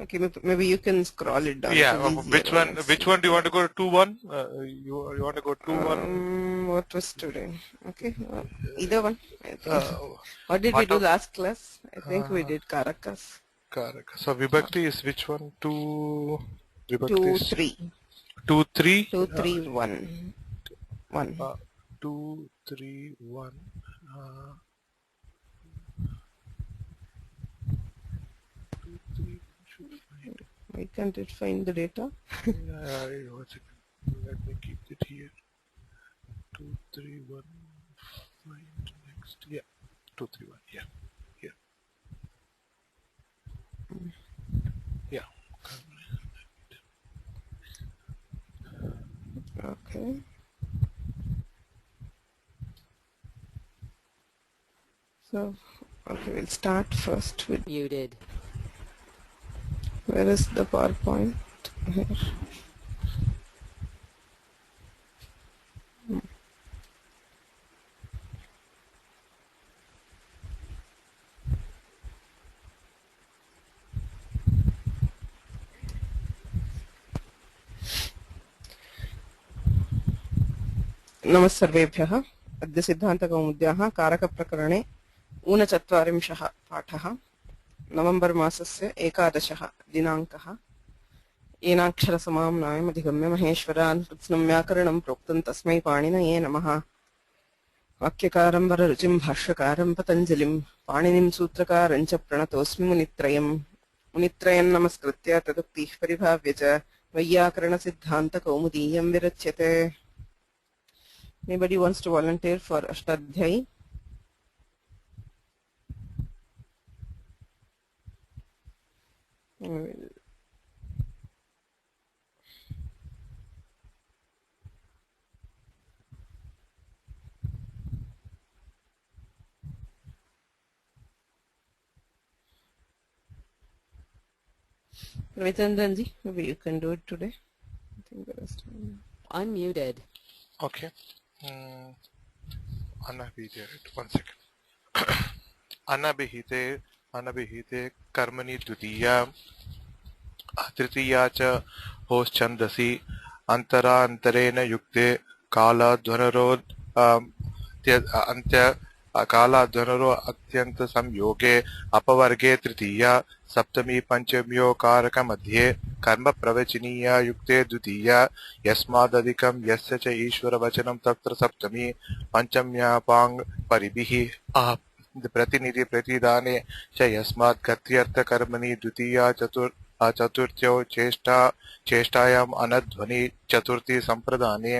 Okay, maybe you can scroll it down. Yeah, which one? Which one do you want to go to? 2-1? You want to go 2-1? What was today? Okay, either one. I think. Uh, What did we do last class? I think we uh, did Caracas. correct. So Vibhakti is which one? 2. Vibhakti 2, is 3. 2, 3. 2, 3, 1. 1. 2, 3, 1. 2, 3 should find. Why can't it find the data? One second. Let me keep it here. 2, 3, 1. Find next. Yeah. 2, 3, 1. Yeah. Here. Yeah. Okay. So, okay, we'll start first with Muted. where is the PowerPoint? Here. नमस्सर्वेभ्यः। अद्य सिद्धान्तकौमुद्याः कारकप्रकरणे ऊनचत्वारिंशः पाठः। नवम्बर् मासस्य 11 दिनाङ्कः। येनाक्षरसमाम्नायम् अधिगम्य महेश्वरान् कृत्स्नं व्याकरणं प्रोक्तं तस्मै पाणिनये नमः। वाक्यकारं वररुचिं भाष्यकारं पतञ्जलिं पाणिनिं सूत्रकारं च प्रणतोऽस्मि मुनित्रयम्। मुनित्रयं नमस्कृत्य तदुक्तिः परिभाव्य च वैयाकरणसिद्धान्तकौमुदीयं विरच्यते। Anybody wants to volunteer for Ashtadhyayi? Ravichandranji, maybe you can do it today. I think the rest. Unmuted. Okay. Anabhite. One second. Anabhite कर्मणि द्वितीया तृतीया च होश्छन्दसि अंतरांतरेण युक्ते कालाध्वनरोध अंत्य कालाध्वनरो अत्यंत संयोगे अपवर्गे तृतीया सप्तमी पंचम्यो कारक मध्ये कर्म प्रवचनीया युक्ते द्वितीया यस्मादधिकं यस्य च ईश्वर वचनं तत्र सप्तमी पंचम्यापांग परिभिः प्रतिनिधि प्रतिदाने च यस्मात् गत्यर्थ कर्मणि द्वितीया चतुर्थ्यो चेष्टायाम् अनध्वनि चतुर्थी संप्रदाने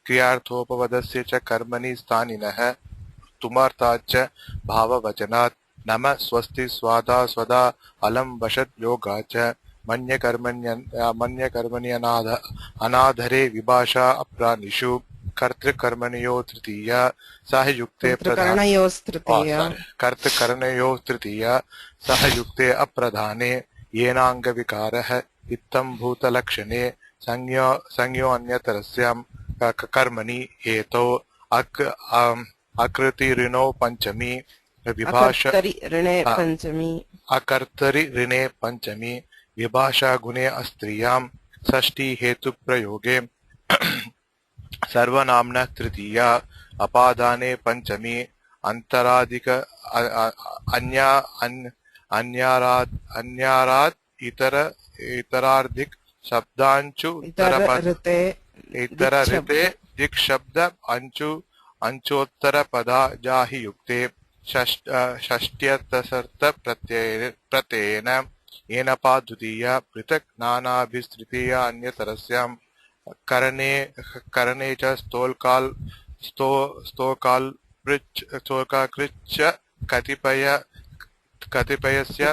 क्रियार्थोपपदस्य च कर्मणि स्थानिनः तुमार्थाच्च भाववचनात् नम स्वस्ति स्वादा स्वदा अलम वशत् योगाच्च मन्यकर्मण्य अनाधरे विभाषा अप्रानिषु कर्तृकर्मणयो तृतीया सहयुक्ते कर्तृकर्णयो तृतीया सहयुक्ते अप्रधाने येनांगविकारः इत्थं भूतलक्षणे संज्ञो अन्यतरस्यां कर्मणि हेतो अकृतिरिणो पंचमी विभाषा अकर्तरि ऋणे पंचमी विभाषा गुणे अस्त्रियां षष्ठी हेतु प्रयोगे सर्वनाम्नः तृतीया अपादाने पंचमी अंतराधिक अन्याराद इतरार्धिक शब्दांचु इतरऋते दिक् शब्द अंचोत्तर पदा जाहि युक्ते षष्ट्यतसर्थ प्रत्ययेन येनपा द्वितीया पृथक् नानाभिस्तृतीया अन्यतरस्यां करणे च स्तोकाकृच्च कतिपयस्य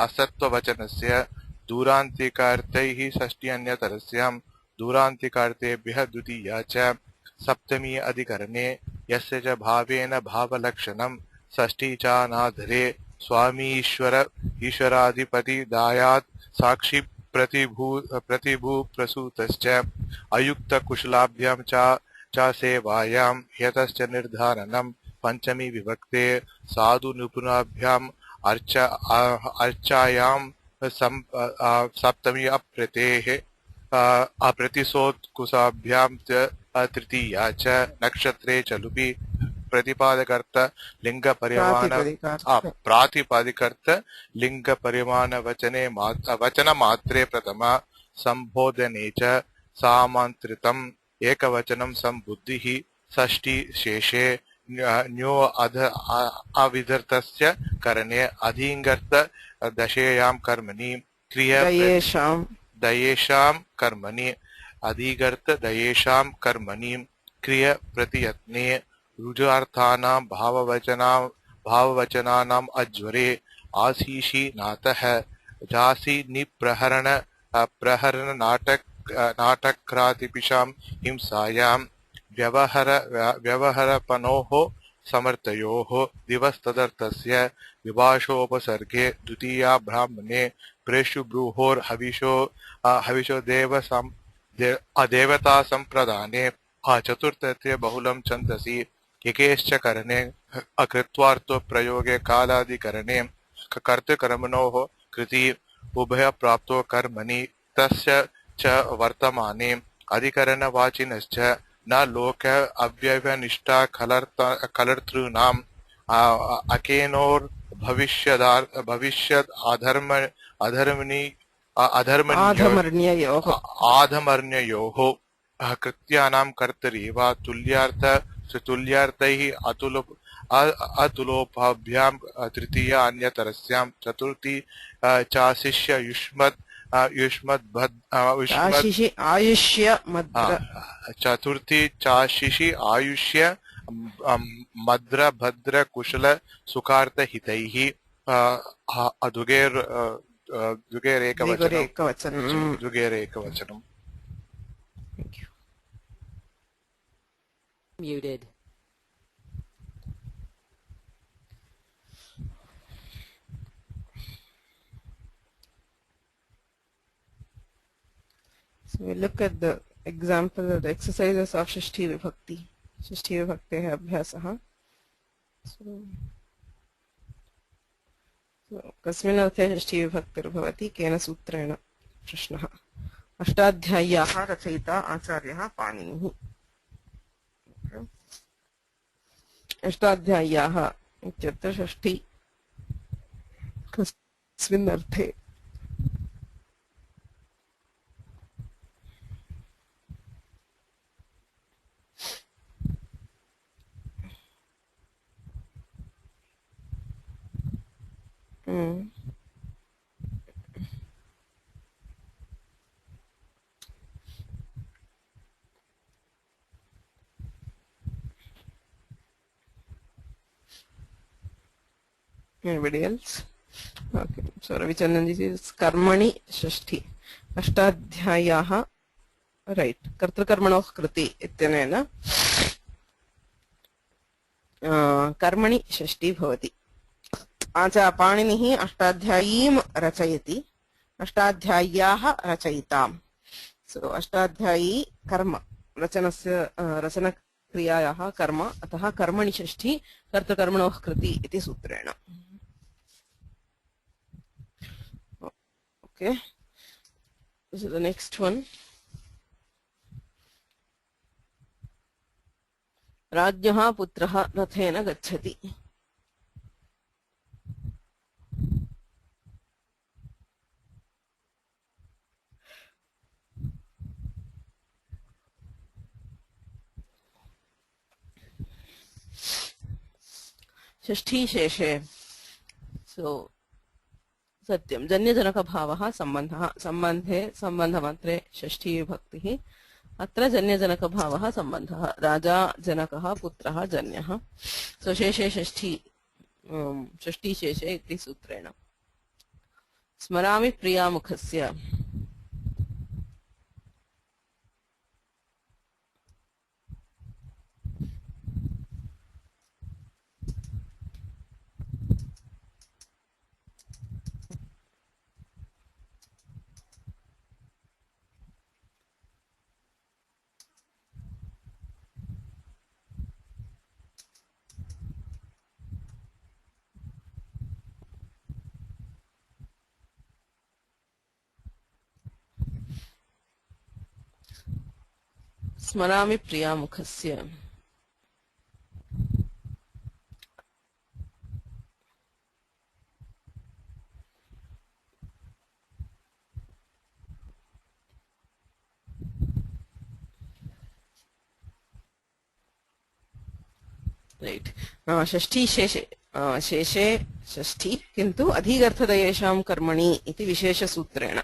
असत्त्ववचनस्य दूरान्तिकार्थैः षष्ठी अन्यतरस्यां दूरान्तिकार्थेभ्यः द्वितीया च सप्तमी अधिकरणे यस्य च भावेन भावलक्षणं षष्ठी चानाधरे स्वामी ईश्वराधिपति दायात् साक्षी प्रतिभू प्रसूतश्च अयुक्त कुशलाभ्यां च सेवायां यतश्च निर्धारणं पंचमी विभक्ते साधु निपुणाभ्याम् अर्चायां सप्तमी अप्रतेः अप्रतिसोत्कुशाभ्यां तृतीया च नक्षत्रे च लुबि प्रतिपादकर्त लिंगपरिमाण प्रातिपदिकार्थ प्रातिपादिकर्त लिंगपरिमाण वचने वचन मात्रे प्रथमा संबोधने च सामांत्रितम् एकवचनं संबुद्धिः षष्ठी शेषे न्यो अविधर्तस्य करणे अधिङ्गर्त दशेयां कर्मणि क्रिय दयेषां दयेषां कर्मणि अधिगर्त दयेषां कर्मणि क्रिय प्रतियत्ने रुजार्थानां भाववचनानाम् अज्वरे आशीषि नातः जासि निप्रहरण प्रहरण नाटक्रातिपिशां हिंसायां व्यवहरपनोः समर्थयोः दिवस्तदर्थस्य विभाषोपसर्गे द्वितीया ब्राह्मणे हविषो देवता संप्रदाने चतुर्थत्वे बहुलं छन्दसि एकेश्च करणे अकृत्वार्थो प्रयोगे कालादिकरणे कर्तृकर्मणोः कृति उभयप्राप्तो कर्मणि तस्य च वर्तमाने अधिकरणवाचिनश्च न लोक अव्यवनिष्ठा कलर्तॄणाम् अकेनोर् भविष्यद् अधर्मणि आधमर्ण्ययोः आधमर्ण्ययोः कृत्यानां कर्तरि वा तुल्यार्थैः अतुलोपाभ्यां तृतीया अन्यतरस्यां चतुर्थी चाशिष्य आयुष्य मद्र चतुर्थी चाशिषि आयुष्य मद्र भद्र कुशल सुखार्थ हितैः दुगेरेकवचनम् Muted. So we look at the example of the exercises of Shashti Vibhakti. Shashti Vibhakti hai abhyasah. So कस्मिन् अर्थे षष्ठी विभक्तिर्भवति केन सूत्रेण प्रश्नः अष्टाध्याय्याः रचयिता आचार्यः पाणिनिः अष्टाध्याय्याः इत्यत्र षष्ठी कस्मिन् अर्थे Anybody else? Okay, so Ravichandran ji is Karmani Shashti. Ashtadhyayaha, right. Kartrakarmanoh kriti ityanena Karmani Shashti bhavati. Acha Paninihi Ashtadhyayim rachayati. Ashtadhyayaha rachayitam. So Ashtadhyayi karma. Rachanasya rachana kriyayaha karma. Ataha Karmani Shashti Kartrakarmanoh kriti iti sutrena. Okay, this is the next one. Rajyaha putraha rathena gacchati. Shashti sheshe. So सत्यं जन्यजनकभावः सम्बन्धः सम्बन्धे सम्बन्धमात्रे षष्ठी विभक्तिः अत्र जन्यजनकभावः सम्बन्धः राजा जनकः पुत्रः जन्यः सो शेषे षष्ठी शेषे इति सूत्रेण स्मरामि प्रियामुखस्य स्मरामि प्रियामुखस्य. राइट. षष्ठी शेषे. शेषे षष्ठी किन्तु अधिगर्थदयेषां कर्मणि इति विशेषसूत्रेण.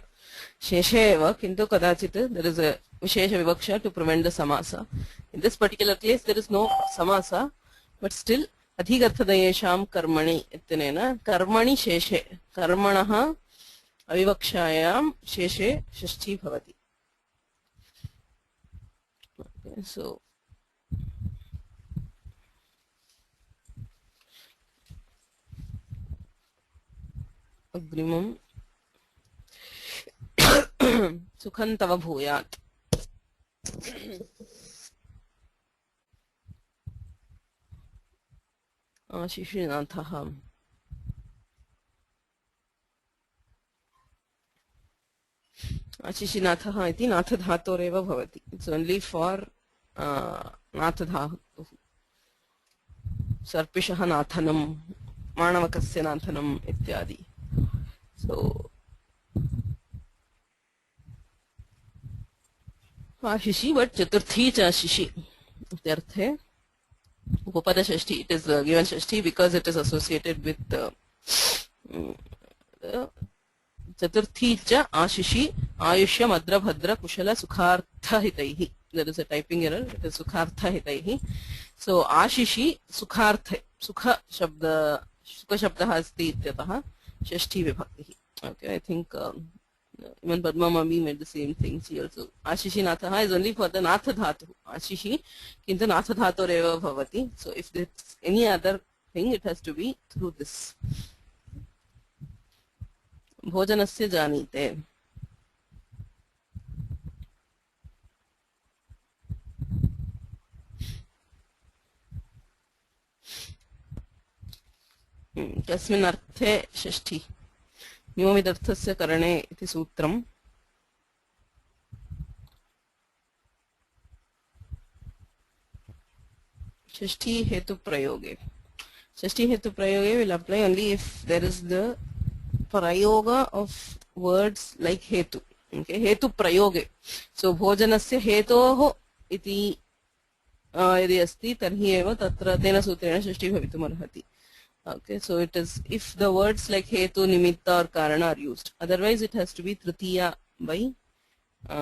शेषे एव किन्तु कदाचित् देयर इज अ विशेष विवक्षा टू प्रिवेंट द समास. In this particular case there is no समास, बट स्टिल अधिगर्थदयेषां कर्मणि इत्यनेन कर्मणि शेषे कर्मणः अविवक्षायां शेषे षष्ठी भवति. सो अग्रिमं सुखं तव भूयात्. शिशुनाथः. शिशिनाथः इति नाथधातोरेव भवति. इट्स् ओन्ली फार् नाथधातुः. सर्पिषः नाथनं, माणवकस्य नाथनम् इत्यादि. सो आशिषि बट चतुर्थी च आशिषि इत्यर्थे उपपद षष्ठी. इट इज गिवन षष्ठी because it is associated with चतुर्थी च आशिषि आयुष्य मद्र भद्र कुशल सुखार्थ हितैः. There is a typing error. It is सुखार्थ हितैः. सो आशिषि सुखार्थ सुख शब्दः अस्ति इत्यतः षष्ठी विभक्तिः. Okay, I think even Padma Mami made the same thing. She also Ashishi Natha is only for the Natha Dhatu. Ashishi kintu Natha Dhatu reva bhavati. So if there's any other thing, it has to be through this. Bhojanasya janite. कस्मिन् अर्थे षष्ठी. न्योमिदर्थस्य करणे इति सूत्रम्. षष्ठी हेतु प्रयोगे. षष्ठी हेतु प्रयोगे will apply only if there is the prayoga of words like hetu. Okay, hetu prayoge. So भोजनस्य हेतोः इति यदि अस्ति तर्हि एव तत्र तेन सूत्रेण षष्ठी भवितुम् अर्हति. Okay, so it is if the words like hetu, nimitta or karana are used. Otherwise it has to be tritiya by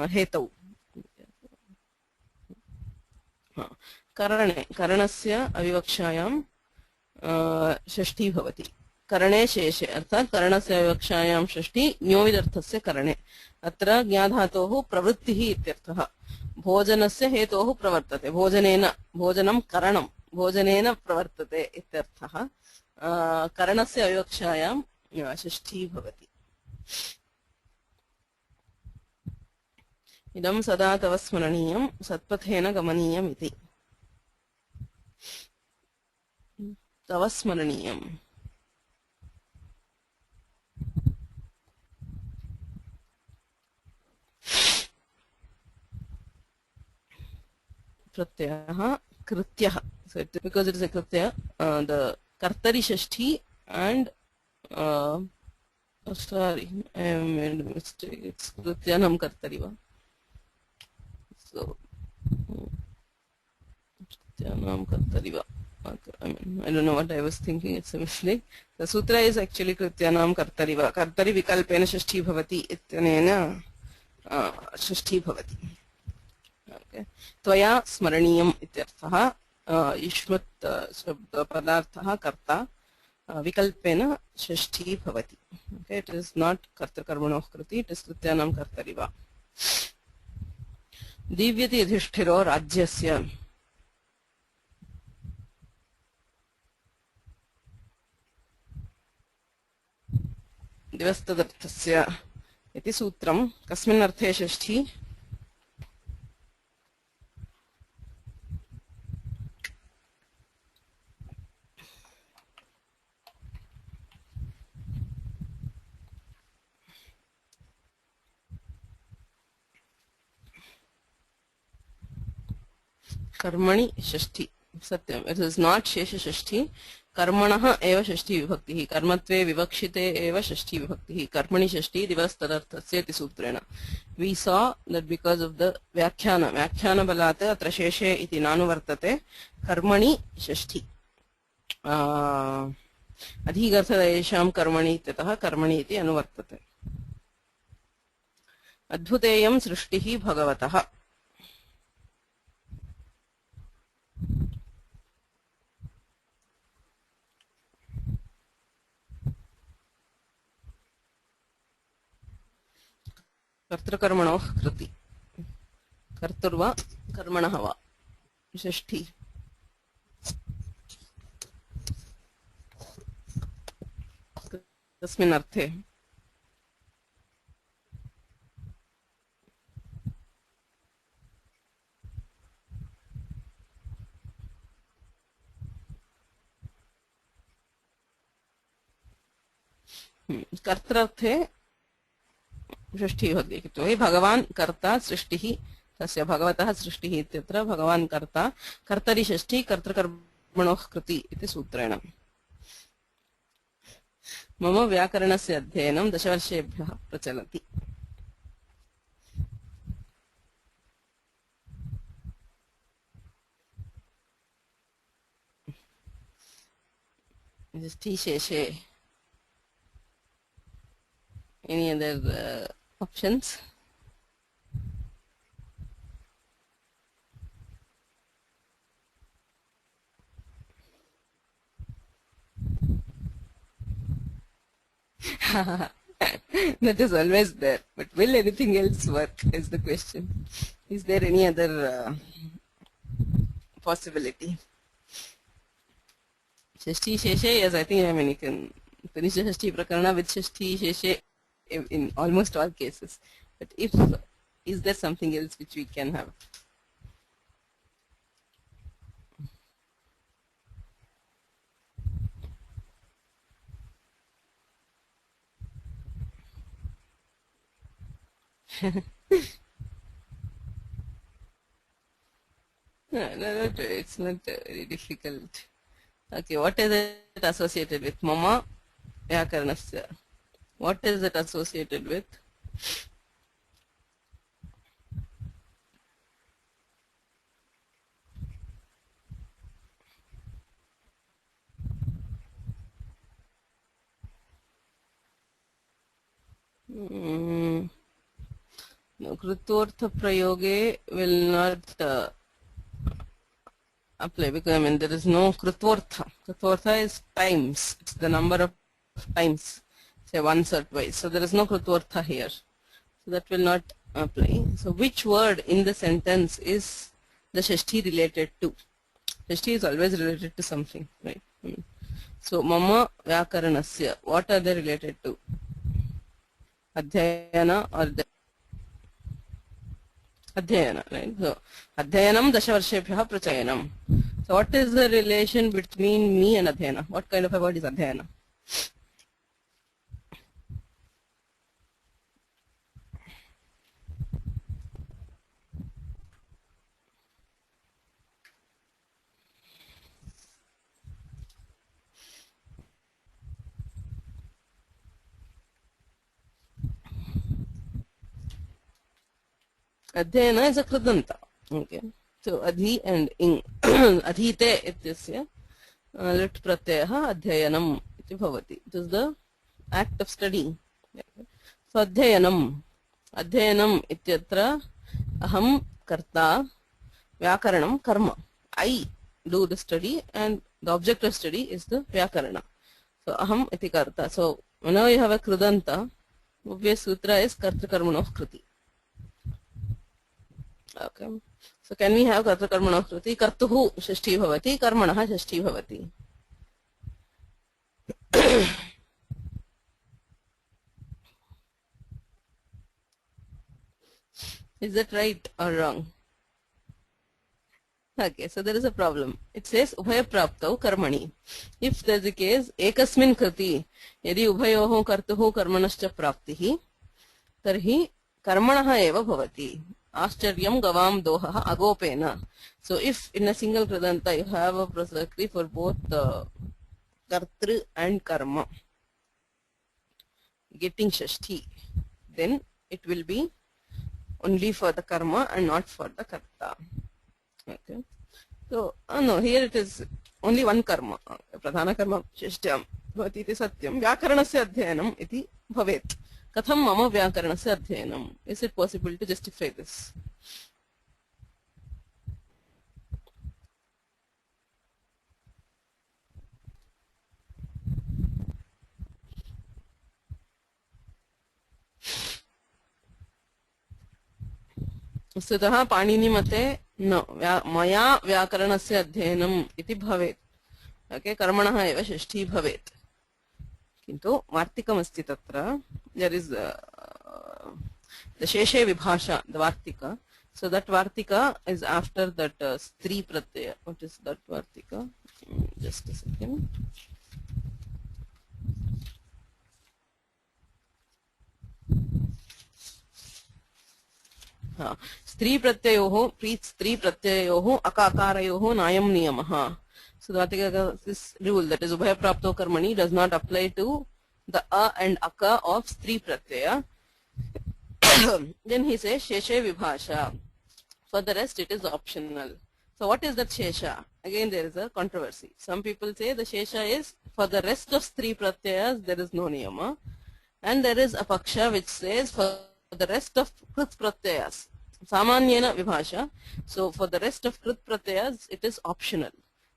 hetau. करणे करणस्य अविवक्षायां षष्ठी भवति. करणे शेषे अर्थात करणस्य अविवक्षायां षष्ठी न्योविदर्थस्य करणे. अत्र ज्ञाधातोः प्रवृत्तिः इत्यर्थः. भोजनस्य हेतोः प्रवर्तते. भोजनेन भोजनं करणं भोजनेन प्रवर्तते इत्यर्थः. करणस्य अविवक्षायां षष्ठी भवति. इदं सदा तव स्मरणीयं सत्पथेन गमनीयम् इति. तव स्मरणीयम्. प्रत्ययः कृत्यः. So because it is a kritya, the kartari shashti and sorry, I have made a mistake. It's krityanam kartariva. So krityanam kartariva. I mean, I don't know what I was thinking. It's a mistake. The sutra is actually krityanam kartariva. Kartari vikalpena shashti bhavati ityanena shashti bhavati. Okay. त्वया स्मरणीयम् इत्यर्थः. युष्मत् पदार्थः कर्ता विकल्पेन षष्ठी भवति. Okay, it is not कर्तृकर्मणोः Kriti, it is कृत्यानां कर्तरिव. दीव्यति युधिष्ठिरो राज्यस्य. दिवस्तदर्थस्य इति सूत्रं. कस्मिन् अर्थे षष्ठी? कर्मणि षष्ठी सत्यम् इट इज नॉट शेष षष्ठी कर्मणः एव षष्ठी विभक्तिः कर्मत्वे विवक्षिते एव षष्ठी विभक्तिः कर्मणि षष्ठी दिवस तदर्थस्य इति सूत्रेण we saw that because of the व्याख्यान बलात् अत्र शेषे इति नानुवर्तते कर्मणि षष्ठी अधिगर्थदेशां कर्मणि इत्यतः कर्मणि इति अनुवर्तते अद्भुतेयं सृष्टिः भगवतः कर्तृकर्मणोः कृति कर्तुर्वा कर्मणः वा षष्ठी तस्मिन् अर्थे कर्तृर्थे षष्ठी भवति यतोहि भगवान् कर्ता सृष्टिः तस्य भगवतः सृष्टिः इत्यत्र भगवान् कर्ता कर्तरि षष्ठी कर्तृकर्मणोः कृति इति सूत्रेण मम व्याकरणस्य अध्ययनं 10 वर्षेभ्यः प्रचलति षष्ठी शेषे any other options that is always there but will anything else work is the question is there any other possibility Shashti Sheshe yes I think I mean you can finish the Shashti Prakarana with Shashti Sheshe in almost all cases but if is there something else which we can have no, it's not very difficult okay what is it associated with mama vyakaranasya what is it associated with no krutortha prayoge will not apply because I mean there is no krutortha krutortha is times it's the number of times say once or twice so there is no krutortha here so that will not apply so which word in the sentence is the shashti related to shashti is always related to something right so mama vyakaranasya what are they related to adhyayana or the adhyayana right so adhyayanam 10 varshebhyah prachayanam so what is the relation between me and adhyayana what kind of a word is adhyayana Adhyayana is a kridanta. Okay. So adhi and ing. Adhite ityasya lit pratyayah adhyayanam iti bhavati. It is the act of studying. So adhyayanam. Adhyayanam ityatra aham karta vyakaranam karma. I do the study and the object of study is the vyakarana. So aham iti karta. So whenever you have a kridanta, obvious sutra is kartakarmanoh kriti. Okay. So can we have karta karmanoh kriti? Kartuhu shashti bhavati, karmanah shashti bhavati. Is that right or wrong? Okay, so there is a problem. It says ubhaya praptau karmani. If there is a case, ekasmin kriti, yadi ubhayoho kartuhu karmanascha praptihi, tarhi karmanah eva bhavati. Ashcharyam gavam doha agopena. So if in a single kridanta you have a prosakri for both kartru and karma getting shashti, then it will be only for the karma and not for the karta. Okay. So no, here it is only one karma. Pradhana karma shashtyam bhavati iti satyam. Vyakaranasya adhyanam iti bhavet. Katham mama vyakaranasya adhyanam? Is it possible to justify this? वस्तुतः पाणिनि मते न मया व्याकरणस्य अध्ययनम् इति भवेत्. Okay, कर्मणः एव षष्ठी भवेत्. किन्तु वार्तिकमस्ति तत्र. देयर इज द शेषे विभाषा, the Vartika. So that vartika is after that stri pratyaya. What is that vartika? Just a second. स्त्री प्रत्ययोः प्रीत् स्त्री प्रत्ययोः अकाकारयोः नायं नियमः. So this rule, that is ubhaya prapto karmani, does not apply to the a and aka of stri pratyaya. Then he says sheshe vibhasha. For the rest it is optional. So what is that shesha? Again there is a controversy. Some people say the shesha is for the rest of stri pratyayas there is no niyama, and there is a paksha which says for the rest of krit pratyayas samanyena vibhasha. So for the rest of krit pratyayas it is optional.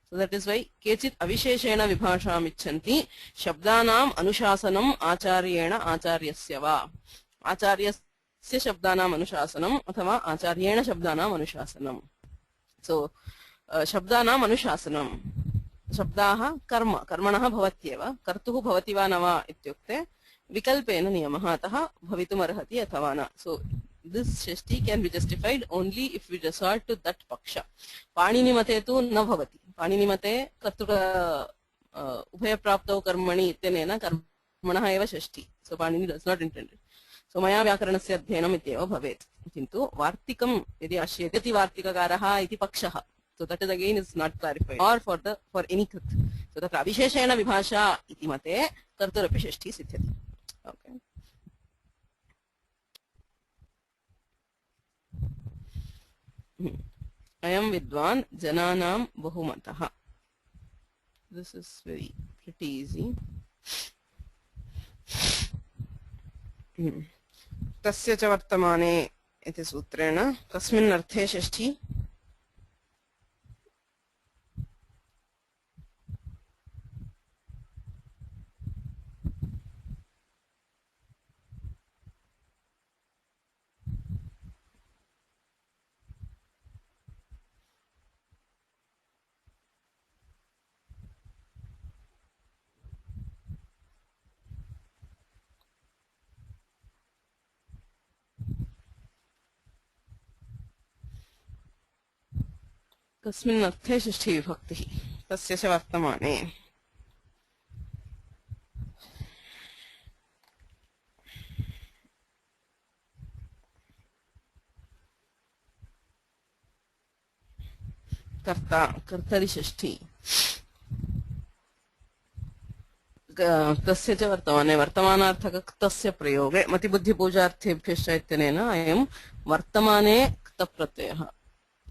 So that is why kechit avisheshena vibhasham icchanti shabdanam anushasanam acharyena acharyasya va. Acharyasya shabdanam anushasanam athava acharyena shabdanam anushasanam. So shabdanam anushasanam, शब्दाः कर्म कर्मणः भवत्येव, कर्तुः भवति वा न वा इत्युक्ते विकल्पेन नियमः, अतः भवितुमर्हति अथवा न. So this Shashthi can be justified only if we resort to that paksha. Panini मते तु न भवति. पाणिनि मते कर्तृ उभयप्राप्तौ कर्मणि इत्यनेन कर्मणः एव षष्ठी. So Panini does not intend it. So मया व्याकरणस्य अध्ययनम् इत्येव भवेत्. किन्तु वार्तिकं यदि आश्रयति यदि वार्तिककारः इति पक्षः, so that is again is not clarified, or for any krit. So the avisheshena vibhasha iti mate karturapi shashti siddhyati. Okay. Ayam vidwan jananam bahumatah. This is very pretty easy. Tasya cha vartamane iti sutrena kasmin arthe shashti? कस्मिन् अर्थे षष्ठी विभक्तिः तस्य च वर्तमाने. कर्ता कर्तरि षष्ठी तस्य च वर्तमाने वर्तमानार्थक तस्य प्रयोगे मतिबुद्धिपूजार्थेभ्यश्च इत्यनेन अयं वर्तमाने क्तप्रत्ययः.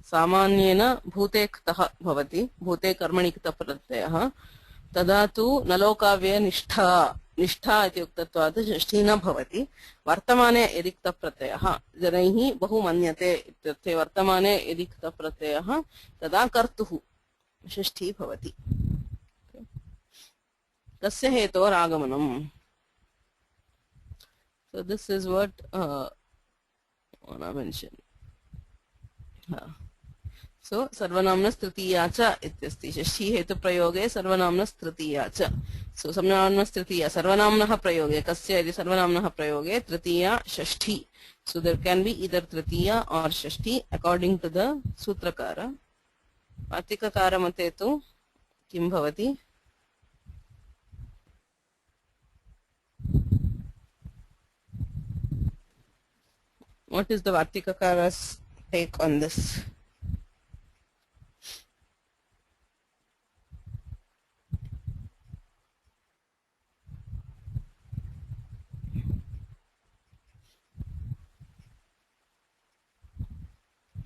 सामान्येन भूते क्तः भवति, भूते कर्मणि क्तप्रत्ययः. तदा तु नलोकाव्ये निष्ठा निष्ठा इति उक्तत्वात् षष्ठी न भवति. वर्तमाने यदि क्तप्रत्ययः जनैः बहु मन्यते इत्यर्थे वर्तमाने यदि क्तप्रत्ययः तदा कर्तुः षष्ठी भवति. तस्य हेतोरागमनम्. So this is what I mentioned. So सर्वनाम्नस् तृतीया च इत्यस्ति. षष्ठी हेतु प्रयोगे सर्वनाम्नस् तृतीया च. So सर्वनाम्नस् तृतीया सर्वनाम्नः प्रयोगे कस्य यदि सर्वनाम्नः प्रयोगे तृतीया षष्ठी. So there can be either Tritiya or Shashthi according to the सूत्रकार. वार्तिककार मते तु किं भवति? What is the Vartikakara's take on this?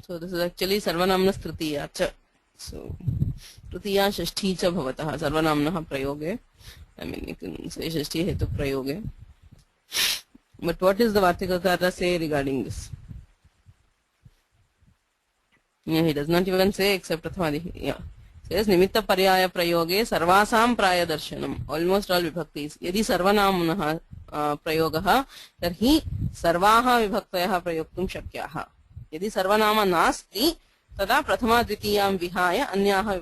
So this is actually Sarvanamna Tritiya cha. So Tritiya Shashti cha bhavatah Sarvanamnah prayoge. I mean you can say Shashti hetu prayoge. But what is the Vartikakara say regarding this? Yeah, he does not even say except Prathamadi. Yeah. Says Nimitta Paryaya Prayoge Sarvasam Praya Darshanam. Almost all vibhaktis. Yadi Sarvanamnah Prayogaha Tarhi Sarvaha Vibhaktayah Prayoktum Shakyaha. Yadi Sarvanama Nasti Tada Prathama Dvitiyam Vihaya Anyaha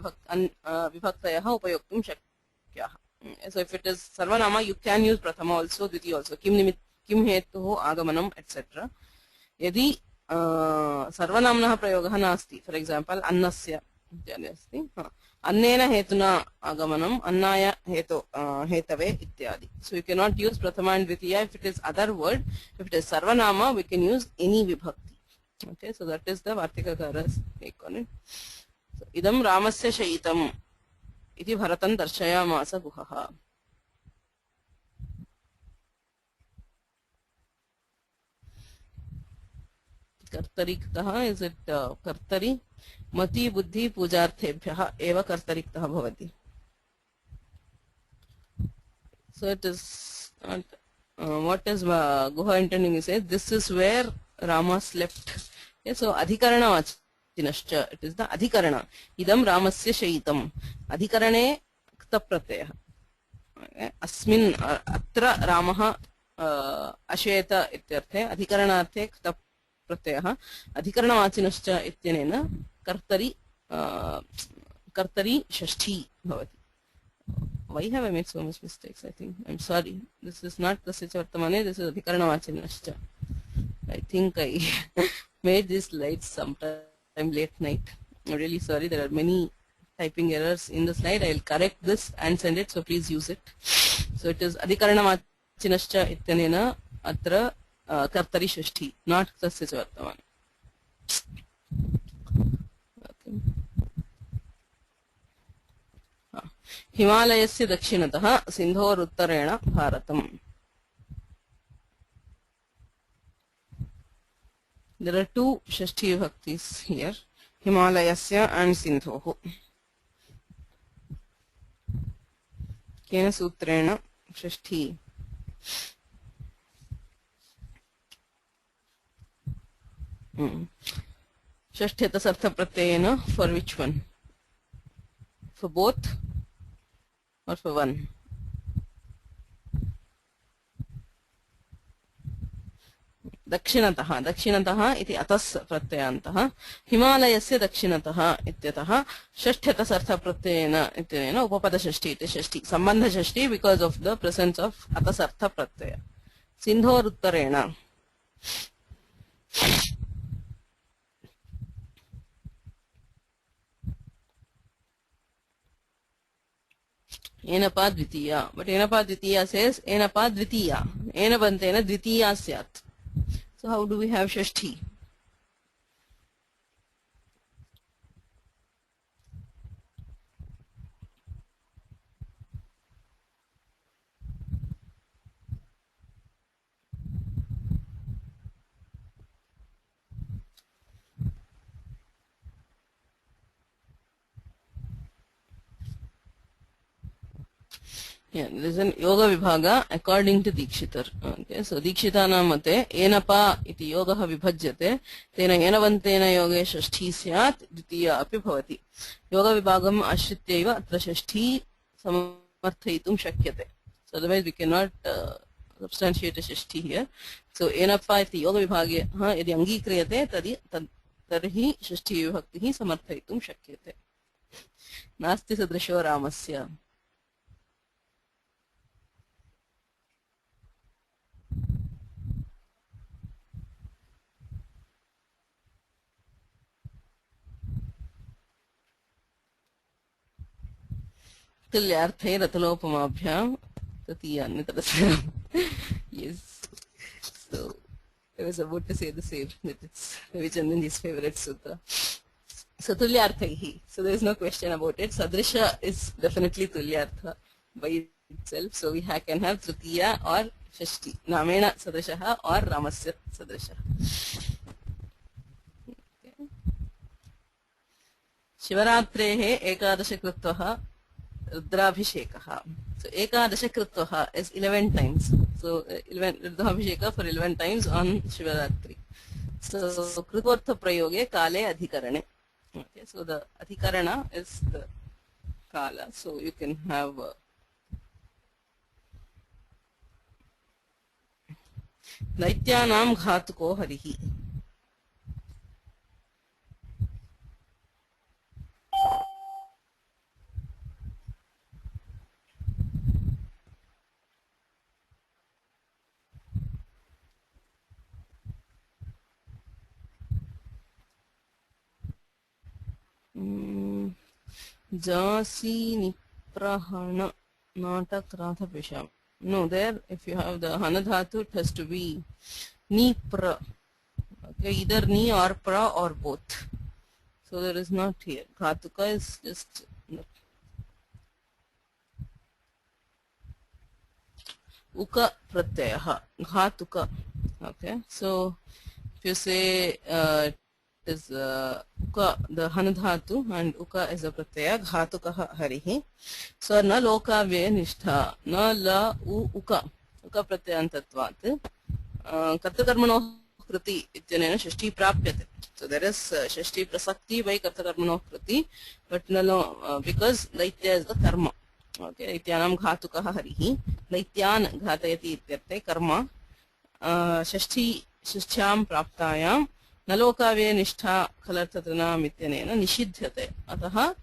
Vibhaktayah Upayoktum Shakyaha. So if it is Sarvanama, you can use Prathama also, Dvitiya also. Kim Hetuho Agamanam, etc. Yadi सर्वनाम्नः प्रयोगः नास्ति for example अन्नस्य इत्यादि अस्ति अन्नेन हेतुना आगमनम् अन्नाय हेतु हेतवे इत्यादि so you can not use प्रथमा एंड द्वितीया if it is other word if it is सर्वनामा वी कैन यूज एनी विभक्ति okay so that is the वार्तिककार's take on it so idam रामस्य शयितम् इति भरतं दर्शयामास गुहः कर्तरिक्तः इज इट कर्तरि मति बुद्धि पूजार्थेभ्यः एव कर्तरिक्तः भवति so it is what is Guha intending to say this is where Rama slept okay, so adhikaranavachinascha it is the adhikarana idam ramasya shayitam adhikarane kta pratyayah okay, asmin atra ramah asheta ityarthe adhikaranaarthe kta प्रत्ययः अधिकरणवाचिनश्च इत्यनेन कर्तरि कर्तरि षष्ठी भवति why have I made so much mistakes I think I'm sorry this is not tasya vartamane this is अधिकरणवाचिनश्च I think I made this slide sometime late night I'm really sorry there are many typing errors in the slide I'll correct this and send it so please use it so it is अधिकरणवाचिनश्च इत्यनेन अत्र कर्तरि षष्ठी not तस्य च वर्तमाने हिमालयस्य दक्षिणतः सिन्धोरुत्तरेण भारतम् there are two Shashthi vibhaktis here हिमालयस्य and सिन्धोः केन सूत्रेण षष्ठी षष्ठ्यतस् अर्थप्रत्ययेन for which one for both or for one दक्षिणतः दक्षिणतः इति अतस् प्रत्ययान्तः हिमालयस्य दक्षिणतः इत्यतः षष्ठ्यतस् अर्थप्रत्ययेन इत्यनेन उपपदषष्ठी इति षष्ठी सम्बन्धषष्ठी because of the presence of अतस् अर्थप्रत्यय सिन्धोरुत्तरेण एनपा द्वितीया but एनपा द्वितीया says एनपा द्वितीया एन बन्तेन द्वितीया स्यात् so how do we have Shashthi Yeah, there is an yoga vibhaga according to Dikshitar. Okay, so Dikshitana mate enapa iti yogaha vibhajyate tena enavantena yoge shashti syat dvitiya api bhavati. Yoga vibhagam ashrityaiva atra shashti samarthayitum shakyate. So otherwise we cannot substantiate a shashti here. So enapa iti yoga vibhage yadi angikriyate tarhi shashti vibhaktihi samarthayitum shakyate. Nasti sadrisho ramasya. तुल्यार्थे रतलोपमाभ्याम तृतीयान्यतरस्य yes so I was about to say the same, that it's Ravichandranji's favorite sutra. So Tulyarthaihi. So there is no question about it. Sadrisha is definitely Tulyartha by itself. So we can have Tritiya or Shashti. Namena Sadrishaha or Ramasya Sadrishaha. Shivaratrehe Ekadasha Krutvaha Rudrabhishekah. So Ekadasha Krutvaha is 11 times. So 11 Rudrabhishekah for 11 times on Shivaratri. So Krutvartha Prayoge Kale Adhikarane. Okay, so the Adhikarana is the Kala. So you can have Daityanam Ghatuko Harihi. Jasi Niprahana Natak Pisham. No, there if you have the Hanadhatu, it has to be Nipra. Okay, either Ni or Pra or both. So there is not here. Ghatuka is just Uka Pratyaha. Ghatuka. Okay, so if you say is Uka, the Hanadhatu, and Uka is a Pratyaya, Ghatukaha Harihi. So na lokavya nishtha, na la u Uka. Uka Pratyantatvat. Kartakarmano Kriti ityanena Shashti Prapyate. So there is Shashti Prasakti by Kartakarmano Kriti, but no, because Daitya is the karma. Okay, Daityanam Ghatukaha Harihi. Daityan Ghatayati ityarte karma. Shashti Shashthyam Praptayam. Nalokavye nishtha khalartatranam ityanena nishidhyate. Ataha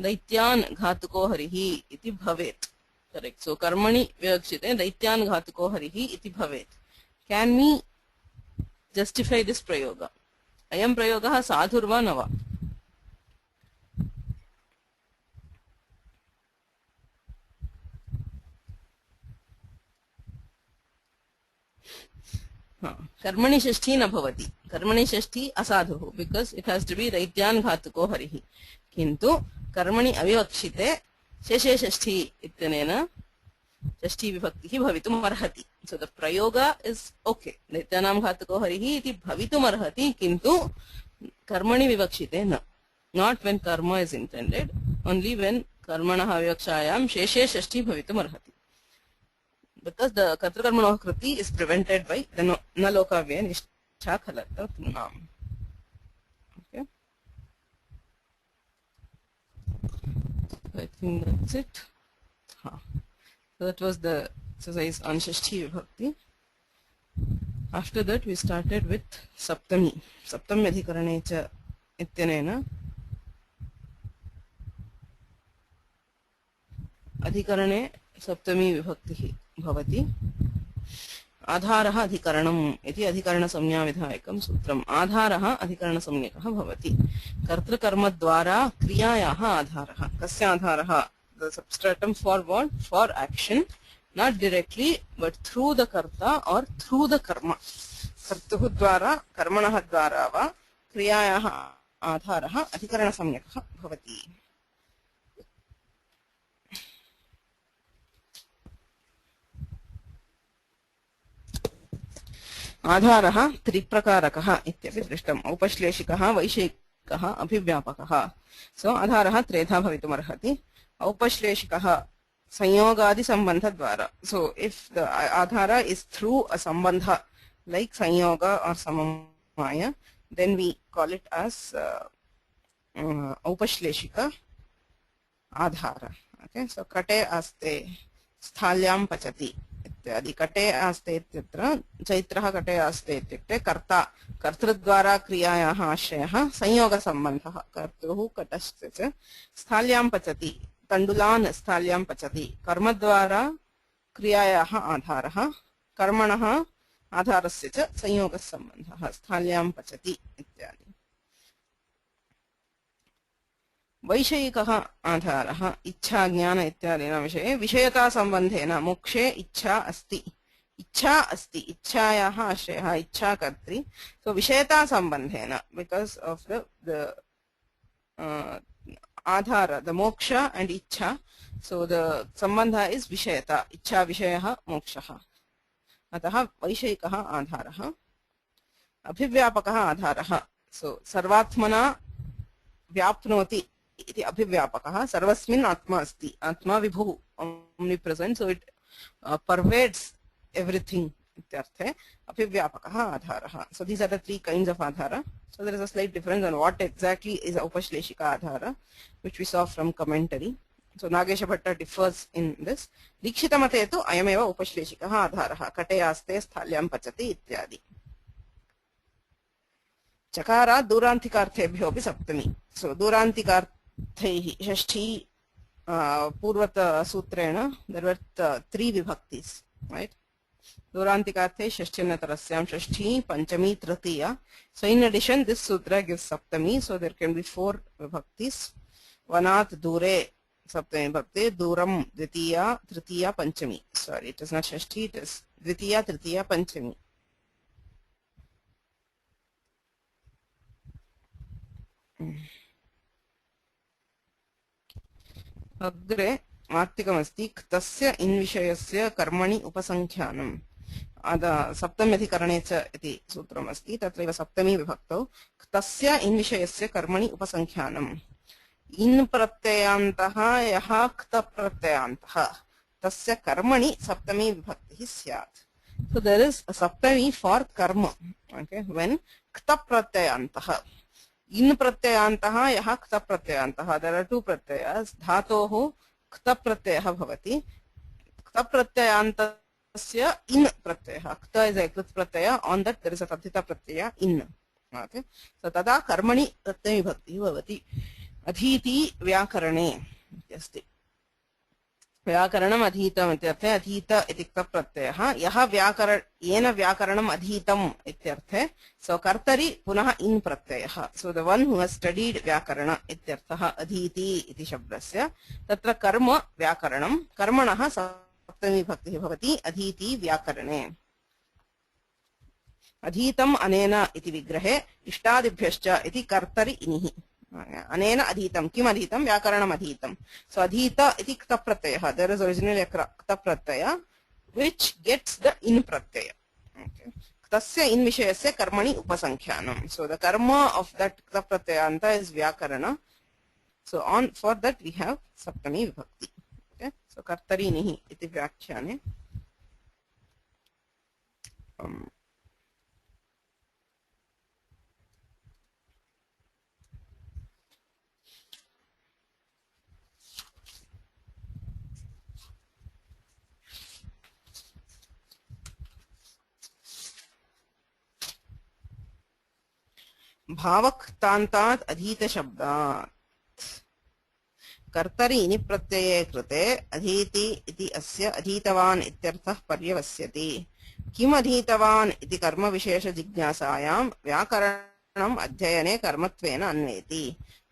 Daityan Ghatuko Harihi iti bhavet. Correct. So karmani vyakshite Daityan Ghatuko Harihi iti bhavet. Can we justify this prayoga? Ayam prayoga sadhurva nava. Karmani Shashti na bhavati. Karmani Shashti asadhuhu, because it has to be Daityan Ghatuko Harihi. Kintu Karmani avivakshite Sheshe Shashti ityanena Shashti vibhaktihi bhavitum arhati. So the prayoga is okay. Daityanam Ghatuko Harihi iti bhavitum arhati, kintu Karmani vivakshite na. Not when karma is intended, only when Karmanaha avivakshayam Sheshe Shashti bhavitum arhati. Because the Kartakarmano Kriti is prevented by the Nalokavya Nishtha Khalartatranam. Okay. So I think that's it. So that was the exercise on Shashti Vibhakti. After that we started with Saptami. Saptami Adhikarane cha ityanena Adhikarane Saptami Vibhakti भवति. आधारः अधिकरणम् इति अधिकरणसंज्ञाविधायकं सूत्रम्. आधारः अधिकरणसंज्ञकः भवति. कर्तृकर्मद्वारा क्रियायाः आधारः. कस्य आधारः? The substratum for what? For action, not directly but through the karta or through the karma. कर्तुः द्वारा कर्मणः द्वारा वा क्रियायाः आधारः अधिकरणसंज्ञकः भवति. आधारः त्रिप्रकारकः इत्यपि दृष्टम्. औपश्लेषिकः, वैशेषिकः, अभिव्यापकः. सो आधारः त्रेधा भवितुमर्हति. औपश्लेषिकः संयोगादि सम्बन्धद्वारा. So if the adhara is through a sambandha like sanyoga or samamaya, then we call it as औपश्लेषिक Aadhaar. Okay, so kate aste sthalyam pachati इत्यादि. कटे आस्ते इत्यत्र चैत्रः कटे आस्ते इत्युक्ते कर्ता कर्तृद्वारा क्रियायाः आश्रयः संयोगसम्बन्धः. कर्तुः कटस्य च स्थाल्यां पचति, तण्डुलान् स्थाल्यां पचति. कर्मद्वारा क्रियायाः आधारः, कर्मणः आधारस्य च संयोगसम्बन्धः स्थाल्यां पचति इत्यादि. वैषयिकः आधारः इच्छा ज्ञान इत्यादीनां विषये विषयता सम्बन्धेन मोक्षे इच्छा अस्ति इच्छा अस्ति, इच्छायाः आश्रयः इच्छा कर्त्री. So विषयता सम्बन्धेन, because of the Aadhaar, the moksha and ichha, so the sambandha is vishayata, ichha vishayah moksha. अतः वैषयिकः आधारः. अभिव्यापकः आधारः, so सर्वात्मना व्याप्नोति इति अभिव्यापकः. सर्वस्मिन् आत्मा अस्ति, आत्मा विभुः, omnipresent, so it pervades everything इत्यर्थे अभिव्यापकः आधारः. So these are the three kinds of adhara. So there is a slight difference on what exactly is upashleshika adhara, which we saw from commentary. So Nagesha Bhatta differs in this. Dikshita mate tu ayameva upashleshikah adharah, kate aste sthalyam pachati ityadi. Chakara durantikarthebhyo pi saptami. So durantikarthaihi shashti purvata sutrena there were three vibhaktis, right? Durantikarte shashtyanatarasyaam shashti panchami tritiya. So in addition this sutra gives saptami, so there can be four vibhaktis. Vanat dure saptami bhakti, duram dvitiya tritiya panchami. Sorry, it is not shashti, it is dvitiya tritiya panchami. अग्रे वार्तिकमस्ति क्तस्य इन्विषयस्य कर्मणि उपसंख्यानम्. सप्तम्यधिकरणे च इति सूत्रमस्ति, तत्रैव सप्तमी विभक्तौ क्तस्य इन्विषयस्य कर्मणि उपसंख्यानम्. In प्रत्ययान्तः यः क्त प्रत्ययान्तः तस्य कर्मणि सप्तमी विभक्तिः स्यात्. So there is a saptami for karma, okay, when kta pratyayantah. In pratyayantah yah kta pratyayantah, there are two pratyayas. Dhatoh kta pratyayah bhavati. Kta pratyayantasya in pratyayah. Kta is a krit pratyaya, on that there is a tathita pratyaya in. Okay, so tada karmani pratyami bhakti bhavati. Adhiti vyakarane asti. व्याकरणम् अधीतम् इत्यर्थे अधीत इति क्तप्रत्ययः यः येन व्याकरणम् अधीतम् इत्यर्थे सो कर्तरि पुनः इन् प्रत्ययः. So the one who has studied व्याकरण इत्यर्थः अधीति इति शब्दस्य. तत्र कर्म व्याकरणम्, कर्मणः सप्तमी भक्तिः भवति अधीति व्याकरणे. अधीतम् अनेन इति विग्रहे इष्टादिभ्यश्च इति कर्तरि इनिः. अनेन अधीतं, किम अधीतं? व्याकरणम् अधीतं. सो अधीत इति क्त प्रत्ययः, there is originally क्त Pratyaya which gets the in Pratyaya. Okay, तस्य इन विषयस्य कर्मणि उपसंख्यानम्. सो द कर्म ऑफ दैट क्त प्रत्ययान्त इज व्याकरण. So on for that we have सप्तमी विभक्ति. ओके, सो कर्तरीनिः इति व्याख्याने भावक्तान्तात् अधीत शब्दात्. कर्तरि इनि प्रत्यये कृते अधीति इति अस्य अधीतवान् इत्यर्थः पर्यवस्यति. किम् अधीतवान् इति कर्म विशेष जिज्ञासायां व्याकरणम् अध्ययने कर्मत्वेन अन्वेति.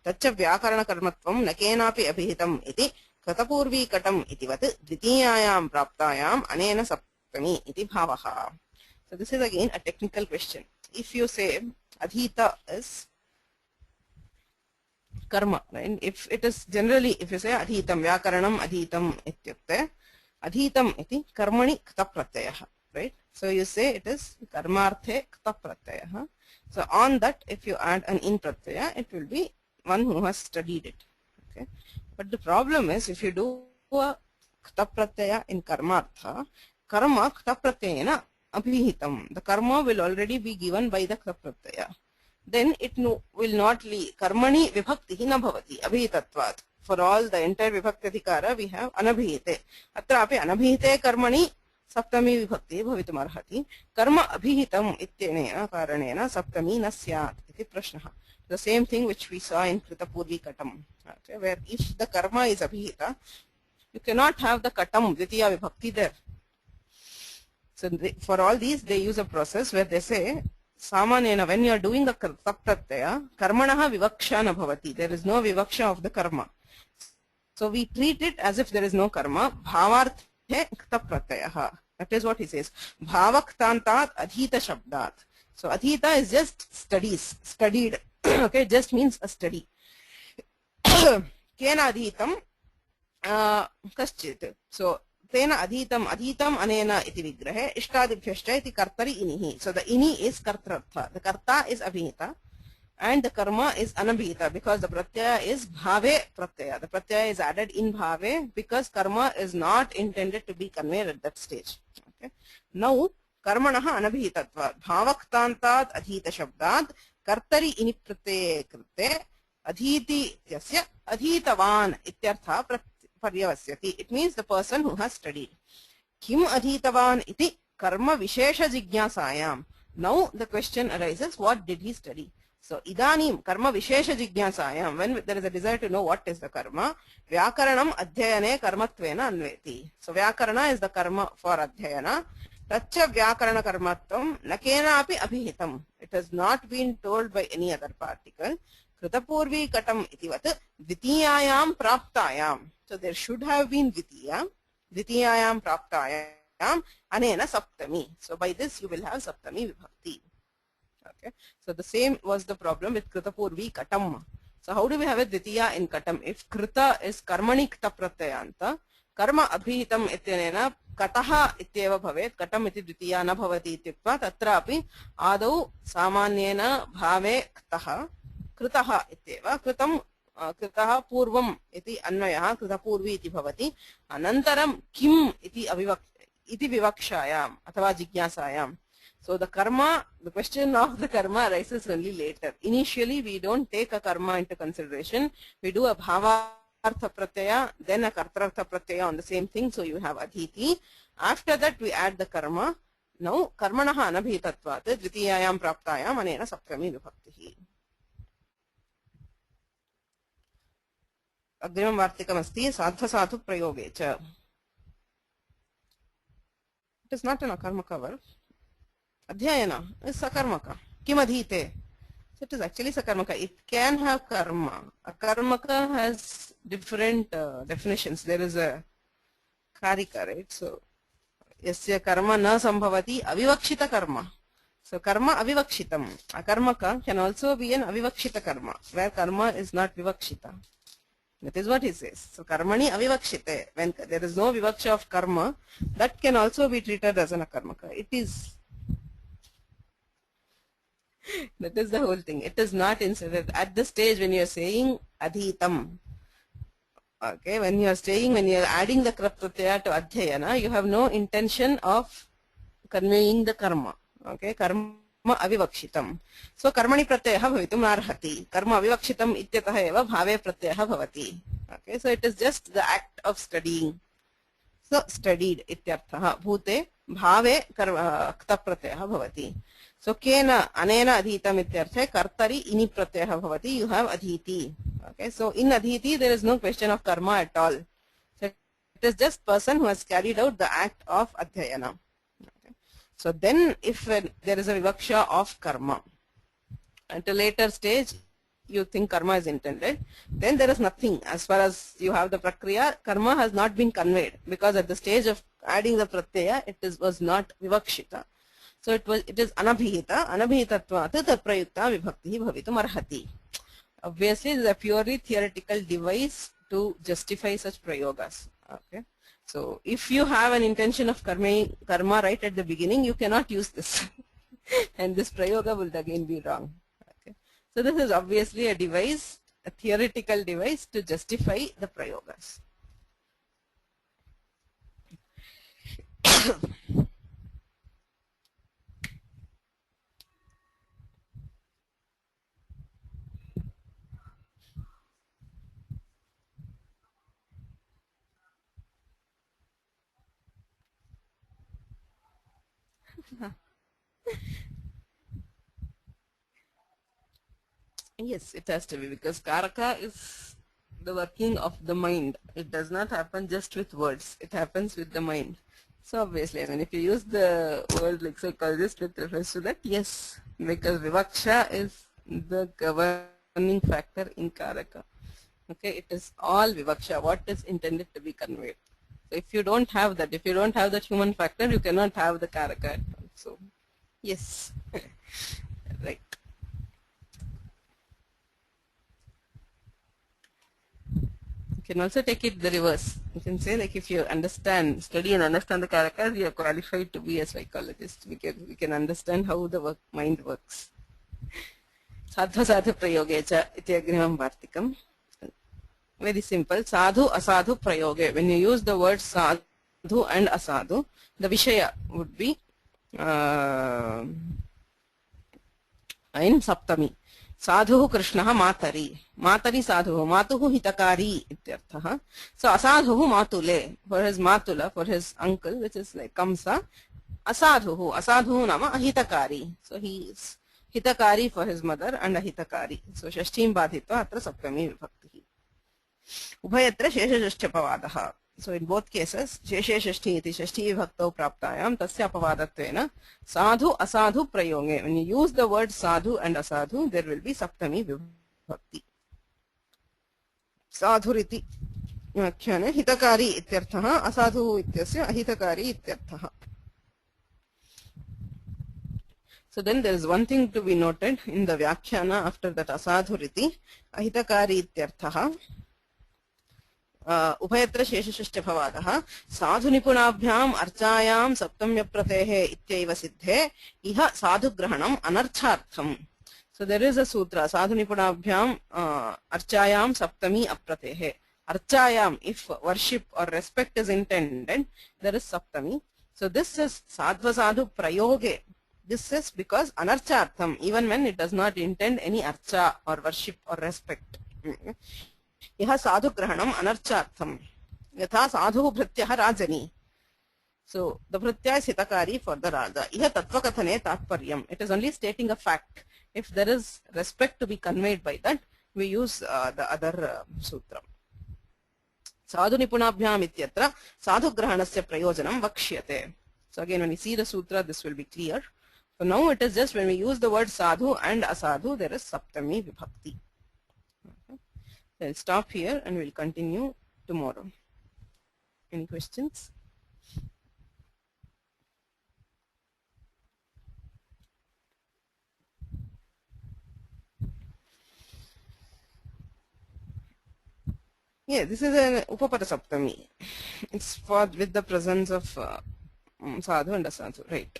तच्च व्याकरण कर्मत्वं न केनापि अभिहितम् इति कृतपूर्वीकटम् इतिवत् द्वितीयायां प्राप्तायाम् अनेन सप्तमी इति भावः. So this is again a technical question. If you say adhita is karma, right? If it is generally, if you say adhitam, vyakaranam adhitam ityukte, adhitam iti karmani kta pratyayah, right? So you say it is karmarthe kta pratyayah. So on that, if you add an in pratyaya, it will be one who has studied it. Okay, but the problem is if you do a kta pratyaya in karmartha, karma kta pratyayena abhihitam. The karma will already be given by the kta pratyaya. Then it will not lead. Karmani vibhaktihi na bhavati abhihitatvat. For all the entire vibhakti adhikara we have anabhihite. Atrapi anabhihite karmani saptami vibhakti bhavitum arhati. Karma abhihitam ityenena karanena saptami na syat iti prashnaha. The same thing which we saw in Kritapurvi Katam, okay, where if the karma is abhihita, you cannot have the katam dvitiya vibhakti there. So for all these they use a process where they say samanena, when you are doing the pratyaya, karmanaha vivaksha na bhavati. There is no vivaksha of the karma. So we treat it as if there is no karma. Bhavarth क्त pratyayah. That is what he says. Bhavaktantat adhita shabdat. So adhita is just studies, studied. Okay, just means a study. Kena adhitam kaschit. So तेन अधीतम अधीतम अनेन इति विग्रहे इष्टादिभ्यश्च इति कर्तरि इनिः. So the ini is kartartha. The karta is abhita and the karma is anabhita because the pratyaya is bhave pratyaya. The pratyaya is added in bhave because karma is not intended to be conveyed at that stage. Okay. Now कर्मणः अनभिहितत्वात् भावक्तान्तात् अधीत शब्दात् कर्तरि इनि प्रत्यये कृते अधीति इत्यस्य अधीतवान् इत्यर्थः पर्यवस्यति. It means the person who has studied. किम् अधीतवान् इति कर्म विशेष जिज्ञासायां. Now the question arises, what did he study? So इदानीं कर्म विशेष जिज्ञासायां, when there is a desire to know what is the karma, व्याकरणम् अध्ययने कर्मत्वेन अन्वेति. So व्याकरण is the karma for अध्ययन. तच्च व्याकरण कर्मत्वं न केनापि अभिहितम्. It has not been told by any other particle. कृतपूर्वी कटम् इतिवत् द्वितीयायां प्राप्तायां. So there should have been द्वितीयायां प्राप्तायां अनेन सप्तमी. So by this you will have saptami vibhakti. Okay. So the same was the problem with Kritapurvi Katam. So how do we have a Dvitiya in Katam? If Krita is Karmani Kta Pratyayanta, Karma Abhihitam Ityanena Kataha Ityeva Bhavet, Katam iti Dvitiya na bhavati ityukva, tatra api Adau Samanyena Bhave Ktaha Kritaha Ityeva, Kritam Kritaha Purvam iti Anvayaha, Kritapurvi iti bhavati, Anantaram Kim iti Vivakshayam, Athava Jigyasayam. So the karma, the question of the karma arises only later. Initially, we don't take a karma into consideration. We do a bhavartha pratyaya, then a kartartha pratyaya on the same thing. So you have adhiti. After that, we add the karma. Now, karmanaha anabhitatvat, dvitiyayam praptayam anena saptami vibhaktihi. Agrimam vartikam asti sadha sadhu prayoge cha. It is not an akarmaka verb. Adhyayana is sakarmaka. Kim adhite? So it is actually sakarmaka. It can have karma. A karmaka has different definitions. There is a karika, right? So yasya karma na sambhavati avivakshita karma. So karma avivakshitam. A karmaka can also be an avivakshita karma, where karma is not vivakshita. That is what he says. So karmani avivakshite. When there is no vivaksha of karma, that can also be treated as an akarmaka. It is. That is the whole thing. It is not inserted at the stage when you are saying adhitam. Okay, when you are adding the krap pratyaya to adhyayana, you have no intention of conveying the karma. Okay, karma avivakshitam. So karmani pratyayah bhavitum narhati. Karma avivakshitam ityatah eva bhave pratyayah bhavati. Okay, so it is just the act of studying. So studied ityarthah bhute bhave kta pratyayah bhavati. So kena anena adhitam ityarthe kartari ini pratyayah bhavati. You have adhiti. Okay, so in adhiti there is no question of karma at all. So it is just person who has carried out the act of adhyayana. Okay. So then if there is a vivaksha of karma at a later stage you think karma is intended, then there is nothing. As far as you have the prakriya, karma has not been conveyed because at the stage of adding the pratyaya was not vivakshita. So it is anabhihita. Anabhihitatvat taprayukta vibhakti bhavitum arhati. Obviously, it is a purely theoretical device to justify such prayogas. Okay. So if you have an intention of karma right at the beginning, you cannot use this. And this prayoga will again be wrong. Okay. So this is obviously a device, a theoretical device to justify the prayogas. Yes, it has to be because karaka is the working of the mind. It does not happen just with words. It happens with the mind. So obviously, I mean, if you use the word lexicologist with reference to that, yes, because vivaksha is the governing factor in karaka. Okay, it is all vivaksha, what is intended to be conveyed. So if you don't have that, if you don't have that human factor, you cannot have the karaka. So yes, right. You can also take it the reverse. You can say, like, if you understand, study and understand the characters, you are qualified to be a psychologist. We can understand how the mind works. Sadhu sadhu prayoge cha iti agrimam vartikam. Very simple. Sadhu asadhu prayoge. When you use the word sadhu and asadhu, the vishaya would be in saptami. Sadhu Krishna matari. Matari sadhu. Matuhu hitakari ityartha. So asadhu matule. For his matula, for his uncle, which is like Kamsa. Asadhu. Asadhu nama ahitakari. So he is hitakari for his mother and ahitakari. So shashtim badhitva atra saptami vibhakti. Ubhayatra sheshashasthapavadaha. So in both cases, sheshe shashti iti shashti vibhaktau praptayam tasya apavadatvena sadhu asadhu prayoge. When you use the word sadhu and asadhu, there will be saptami vibhakti. Sadhuriti व्याख्याने हितकारी इत्यर्थः असाधुः इत्यस्य अहितकारी इत्यर्थः. So then there is one thing to be noted in the Vyakhyana after that asadhuriti, ahitakari ityarthaha. उभयत्र शेषषष्ठ्यपवादः साधुनिपुणाभ्याम् अर्चायां सप्तम्यप्रतेः इत्यैव सिद्धे इह साधुग्रहणम् अनर्थार्थम्. So there is a sutra साधुनिपुणाभ्याम् अर्चायां Saptami अप्रतेः. Archayam, if worship or respect is intended, there is saptami. So this is sadhva sadhu prayoge. This is because anarchartham, even when it does not intend any archa or worship or respect. Iha sadhu grahanam anarchartham. Yatha sadhu bhrityaha rajani. So the bhritya is hitakari for the raja. Iha tattva kathane tatparyam. It is only stating a fact. If there is respect to be conveyed by that, we use the other sutra. Sadhu nipunabhyam ityatra sadhu grahanasya prayojanam vakshyate. So again, when we see the sutra, this will be clear. So now it is just when we use the word sadhu and asadhu, there is saptami vibhakti. Okay. So I'll stop here and we'll continue tomorrow. Any questions? Yeah, this is an Upapada Saptami. It's for with the presence of sadhu and asadhu, right?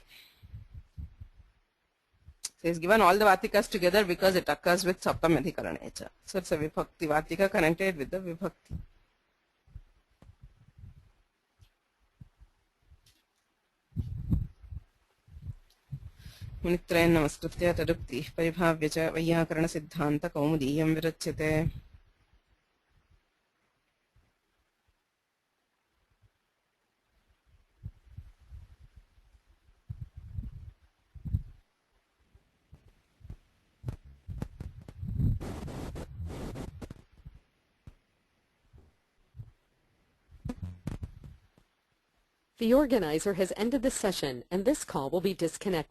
So he's given all the Vatikas together because it occurs with Saptam Adhikaranecha. So it's a Vibhakti Vatika connected with the Vibhakti. Munitrayan namaskritya tadukti paribhavya cha vayyakarana siddhanta kaumudiyam virachyate. The organizer has ended the session, and this call will be disconnected.